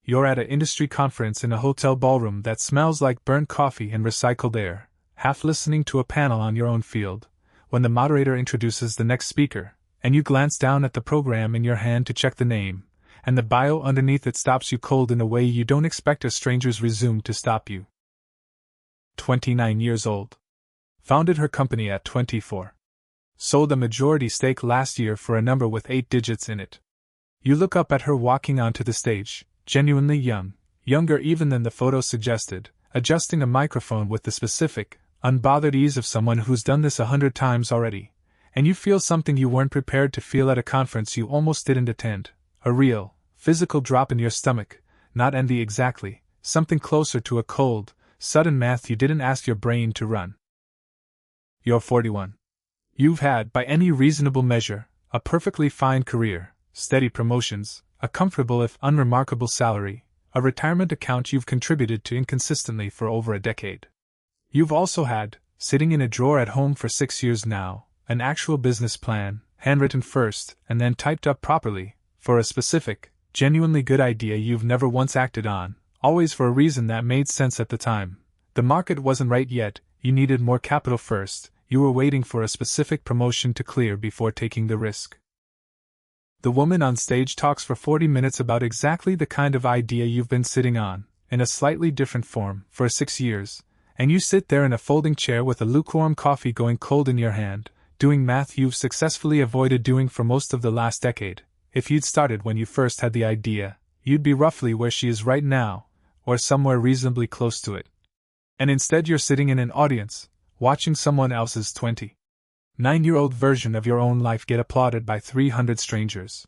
You're at an industry conference in a hotel ballroom that smells like burnt coffee and recycled air, half listening to a panel on your own field, when the moderator introduces the next speaker, and you glance down at the program in your hand to check the name, and the bio underneath it stops you cold in a way you don't expect a stranger's resume to stop you. 29 years old. Founded her company at 24. Sold a majority stake last year for a number with 8 digits in it. You look up at her walking onto the stage, genuinely young, younger even than the photo suggested, adjusting a microphone with the specific, unbothered ease of someone who's done this 100 times already, and you feel something you weren't prepared to feel at a conference you almost didn't attend, a real, physical drop in your stomach, not envy exactly, something closer to a cold, sudden math you didn't ask your brain to run. You're 41. You've had, by any reasonable measure, a perfectly fine career, steady promotions, a comfortable if unremarkable salary, a retirement account you've contributed to inconsistently for over a decade. You've also had, sitting in a drawer at home for 6 years now, an actual business plan, handwritten first and then typed up properly, for a specific, genuinely good idea you've never once acted on, always for a reason that made sense at the time. The market wasn't right yet, you needed more capital first, you were waiting for a specific promotion to clear before taking the risk. The woman on stage talks for 40 minutes about exactly the kind of idea you've been sitting on, in a slightly different form, for 6 years, and you sit there in a folding chair with a lukewarm coffee going cold in your hand, doing math you've successfully avoided doing for most of the last decade. If you'd started when you first had the idea, you'd be roughly where she is right now, or somewhere reasonably close to it. And instead you're sitting in an audience, watching someone else's 29-year-old version of your own life get applauded by 300 strangers.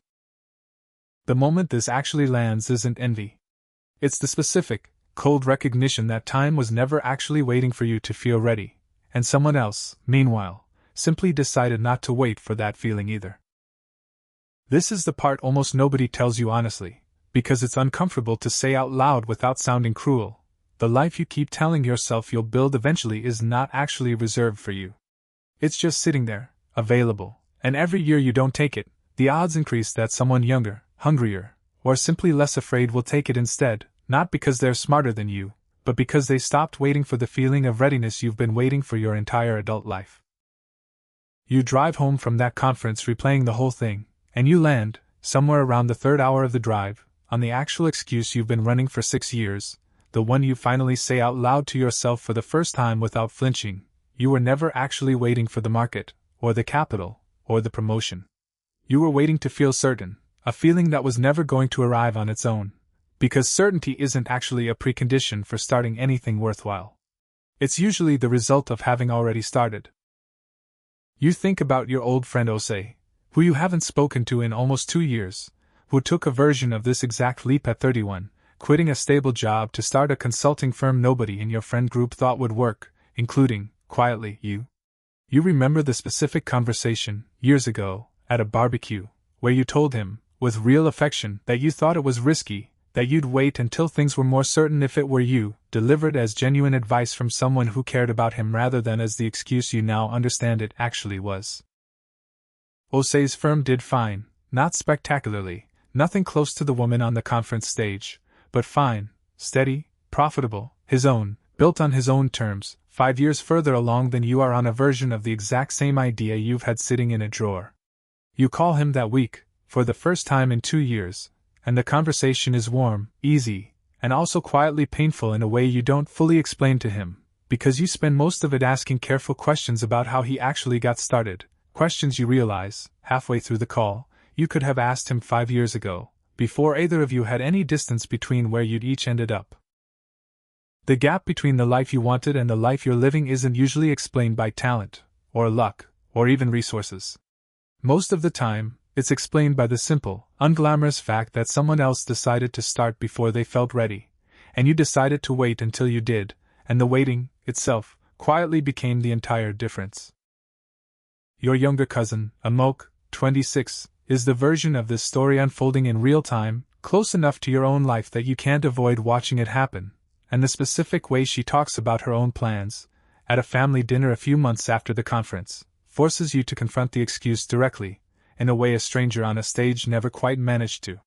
The moment this actually lands isn't envy. It's the specific, cold recognition that time was never actually waiting for you to feel ready, and someone else, meanwhile, simply decided not to wait for that feeling either. This is the part almost nobody tells you honestly, because it's uncomfortable to say out loud without sounding cruel. The life you keep telling yourself you'll build eventually is not actually reserved for you. It's just sitting there, available, and every year you don't take it, the odds increase that someone younger, hungrier, or simply less afraid will take it instead, not because they're smarter than you, but because they stopped waiting for the feeling of readiness you've been waiting for your entire adult life. You drive home from that conference replaying the whole thing, and you land, somewhere around the 3rd hour of the drive, on the actual excuse you've been running for 6 years, the one you finally say out loud to yourself for the first time without flinching. You were never actually waiting for the market, or the capital, or the promotion. You were waiting to feel certain, a feeling that was never going to arrive on its own, because certainty isn't actually a precondition for starting anything worthwhile. It's usually the result of having already started. You think about your old friend Osei, who you haven't spoken to in almost 2 years, who took a version of this exact leap at 31, quitting a stable job to start a consulting firm nobody in your friend group thought would work, including, quietly, you. You remember the specific conversation, years ago, at a barbecue, where you told him, with real affection, that you thought it was risky, that you'd wait until things were more certain if it were you, delivered as genuine advice from someone who cared about him rather than as the excuse you now understand it actually was. Osei's firm did fine, not spectacularly, nothing close to the woman on the conference stage, but fine, steady, profitable, his own, built on his own terms, 5 years further along than you are on a version of the exact same idea you've had sitting in a drawer. You call him that week, for the first time in 2 years, and the conversation is warm, easy, and also quietly painful in a way you don't fully explain to him, because you spend most of it asking careful questions about how he actually got started, questions you realize, halfway through the call, you could have asked him 5 years ago, before either of you had any distance between where you'd each ended up. The gap between the life you wanted and the life you're living isn't usually explained by talent, or luck, or even resources. Most of the time, it's explained by the simple, unglamorous fact that someone else decided to start before they felt ready, and you decided to wait until you did, and the waiting, itself, quietly became the entire difference. Your younger cousin, Amok, 26, is the version of this story unfolding in real time, close enough to your own life that you can't avoid watching it happen, and the specific way she talks about her own plans, at a family dinner a few months after the conference, forces you to confront the excuse directly, in a way a stranger on a stage never quite managed to.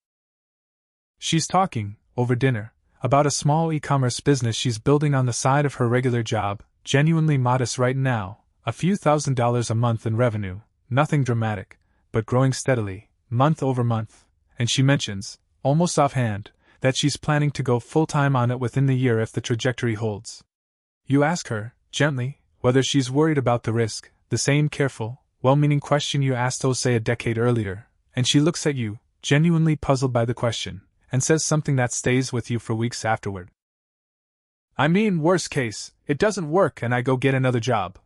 She's talking, over dinner, about a small e-commerce business she's building on the side of her regular job, genuinely modest right now, a few $1,000s a month in revenue, nothing dramatic, but growing steadily, month over month, and she mentions, almost offhand, that she's planning to go full-time on it within the year if the trajectory holds. You ask her, gently, whether she's worried about the risk, the same careful, well-meaning question you asked Osei a decade earlier, and she looks at you, genuinely puzzled by the question, and says something that stays with you for weeks afterward. I mean, worst case, it doesn't work and I go get another job,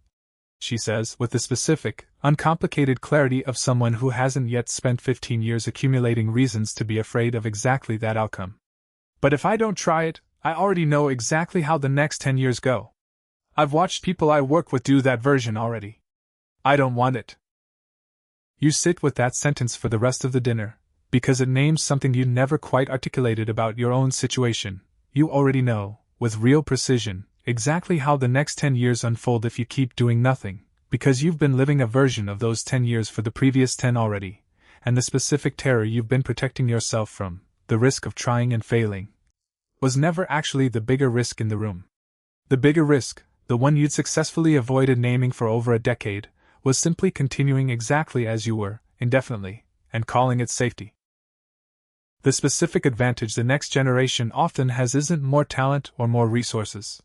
she says, with the specific, uncomplicated clarity of someone who hasn't yet spent 15 years accumulating reasons to be afraid of exactly that outcome. But if I don't try it, I already know exactly how the next 10 years go. I've watched people I work with do that version already. I don't want it. You sit with that sentence for the rest of the dinner, because it names something you never quite articulated about your own situation. You already know, with real precision, exactly how the next 10 years unfold if you keep doing nothing, because you've been living a version of those 10 years for the previous 10 already, and the specific terror you've been protecting yourself from, the risk of trying and failing, was never actually the bigger risk in the room. The bigger risk, the one you'd successfully avoided naming for over a decade, was simply continuing exactly as you were, indefinitely, and calling it safety. The specific advantage the next generation often has isn't more talent or more resources.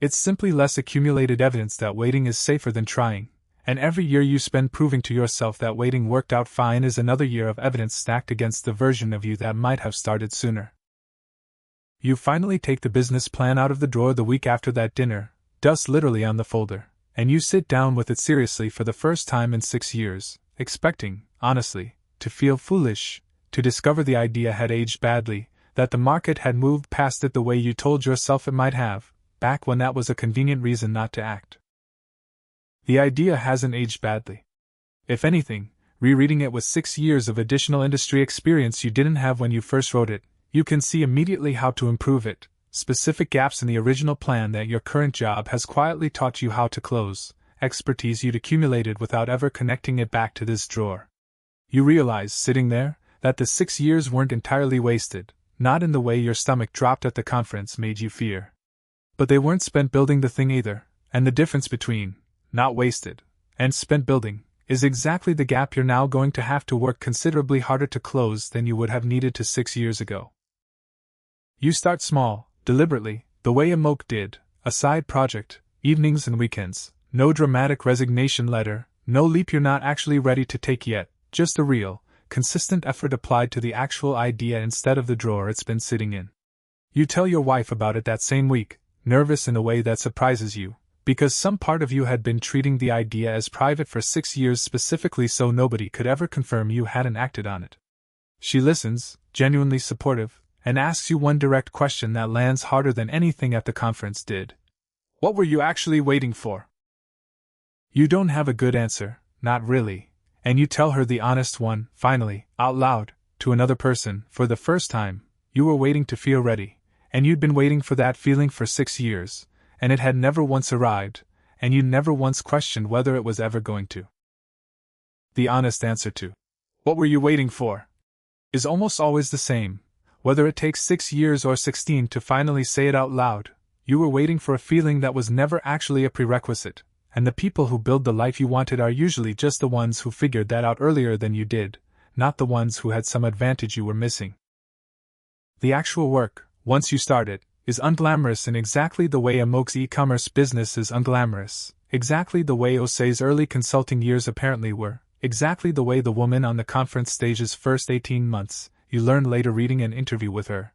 It's simply less accumulated evidence that waiting is safer than trying, and every year you spend proving to yourself that waiting worked out fine is another year of evidence stacked against the version of you that might have started sooner. You finally take the business plan out of the drawer the week after that dinner, dust literally on the folder, and you sit down with it seriously for the first time in 6 years, expecting, honestly, to feel foolish, to discover the idea had aged badly, that the market had moved past it the way you told yourself it might have, back when that was a convenient reason not to act. The idea hasn't aged badly. If anything, rereading it with 6 years of additional industry experience you didn't have when you first wrote it, you can see immediately how to improve it, specific gaps in the original plan that your current job has quietly taught you how to close, expertise you'd accumulated without ever connecting it back to this drawer. You realize, sitting there, that the 6 years weren't entirely wasted, not in the way your stomach dropped at the conference made you fear. But they weren't spent building the thing either, and the difference between not wasted and spent building is exactly the gap you're now going to have to work considerably harder to close than you would have needed to 6 years ago. You start small, deliberately, the way a moke did, a side project, evenings and weekends, no dramatic resignation letter, no leap you're not actually ready to take yet, just a real, consistent effort applied to the actual idea instead of the drawer it's been sitting in. You tell your wife about it that same week, nervous in a way that surprises you, because some part of you had been treating the idea as private for 6 years specifically so nobody could ever confirm you hadn't acted on it. She listens, genuinely supportive, and asks you one direct question that lands harder than anything at the conference did. What were you actually waiting for? You don't have a good answer, not really, and you tell her the honest one, finally, out loud, to another person, for the first time. You were waiting to feel ready, and you'd been waiting for that feeling for 6 years, and it had never once arrived, and you never once questioned whether it was ever going to. The honest answer to, "What were you waiting for?" is almost always the same. Whether it takes 6 years or 16 to finally say it out loud, you were waiting for a feeling that was never actually a prerequisite, and the people who build the life you wanted are usually just the ones who figured that out earlier than you did, not the ones who had some advantage you were missing. The actual work, once you start it, is unglamorous in exactly the way a moke's e-commerce business is unglamorous, exactly the way Osei's early consulting years apparently were, exactly the way the woman on the conference stage's first 18 months, you learned later reading an interview with her,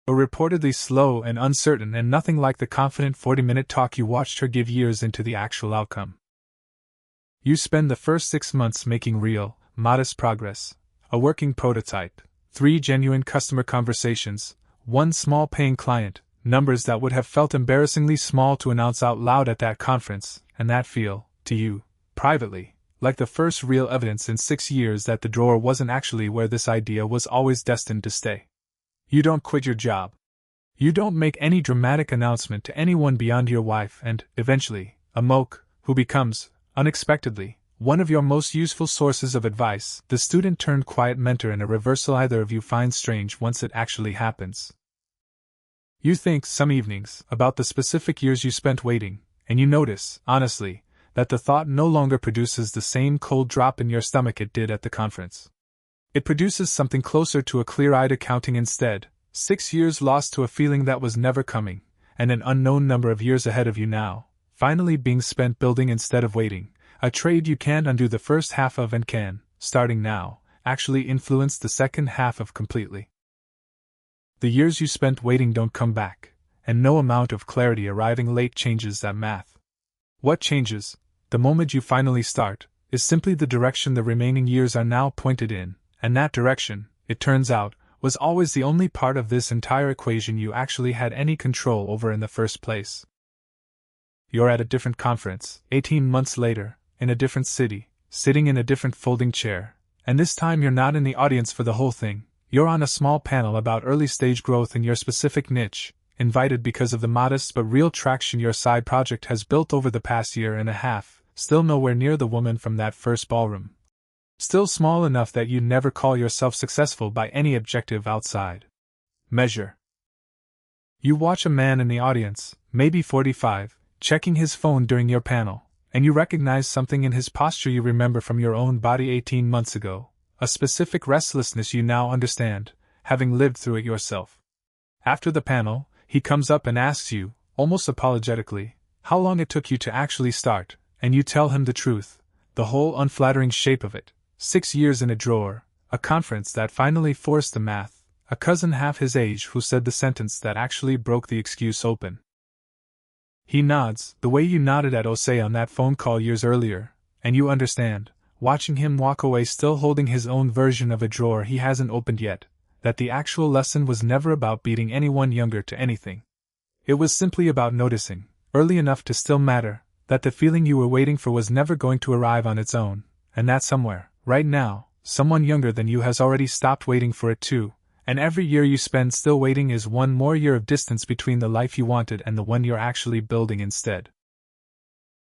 were reportedly slow and uncertain and nothing like the confident 40-minute talk you watched her give years into the actual outcome. You spend the first 6 months making real, modest progress, a working prototype, 3 genuine customer conversations, 1 small paying client, numbers that would have felt embarrassingly small to announce out loud at that conference, and that feel, to you, privately, like the first real evidence in 6 years that the drawer wasn't actually where this idea was always destined to stay. You don't quit your job. You don't make any dramatic announcement to anyone beyond your wife and, eventually, a moke, who becomes, unexpectedly, one of your most useful sources of advice, the student-turned-quiet mentor in a reversal either of you finds strange once it actually happens. You think, some evenings, about the specific years you spent waiting, and you notice, honestly, that the thought no longer produces the same cold drop in your stomach it did at the conference. It produces something closer to a clear-eyed accounting instead, 6 years lost to a feeling that was never coming, and an unknown number of years ahead of you now, finally being spent building instead of waiting, a trade you can't undo the first half of and can, starting now, actually influence the second half of completely. The years you spent waiting don't come back, and no amount of clarity arriving late changes that math. What changes, the moment you finally start, is simply the direction the remaining years are now pointed in, and that direction, it turns out, was always the only part of this entire equation you actually had any control over in the first place. You're at a different conference, 18 months later, in a different city, sitting in a different folding chair, and this time you're not in the audience for the whole thing. You're on a small panel about early-stage growth in your specific niche, invited because of the modest but real traction your side project has built over the past year and a half, still nowhere near the woman from that first ballroom. Still small enough that you'd never call yourself successful by any objective outside measure. You watch a man in the audience, maybe 45, checking his phone during your panel, and you recognize something in his posture you remember from your own body 18 months ago. A specific restlessness you now understand, having lived through it yourself. After the panel, he comes up and asks you, almost apologetically, how long it took you to actually start, and you tell him the truth, the whole unflattering shape of it. 6 years in a drawer, a conference that finally forced the math, a cousin half his age who said the sentence that actually broke the excuse open. He nods, the way you nodded at Osei on that phone call years earlier, and you understand, watching him walk away still holding his own version of a drawer he hasn't opened yet, that the actual lesson was never about beating anyone younger to anything. It was simply about noticing, early enough to still matter, that the feeling you were waiting for was never going to arrive on its own, and that somewhere, right now, someone younger than you has already stopped waiting for it too, and every year you spend still waiting is one more year of distance between the life you wanted and the one you're actually building instead.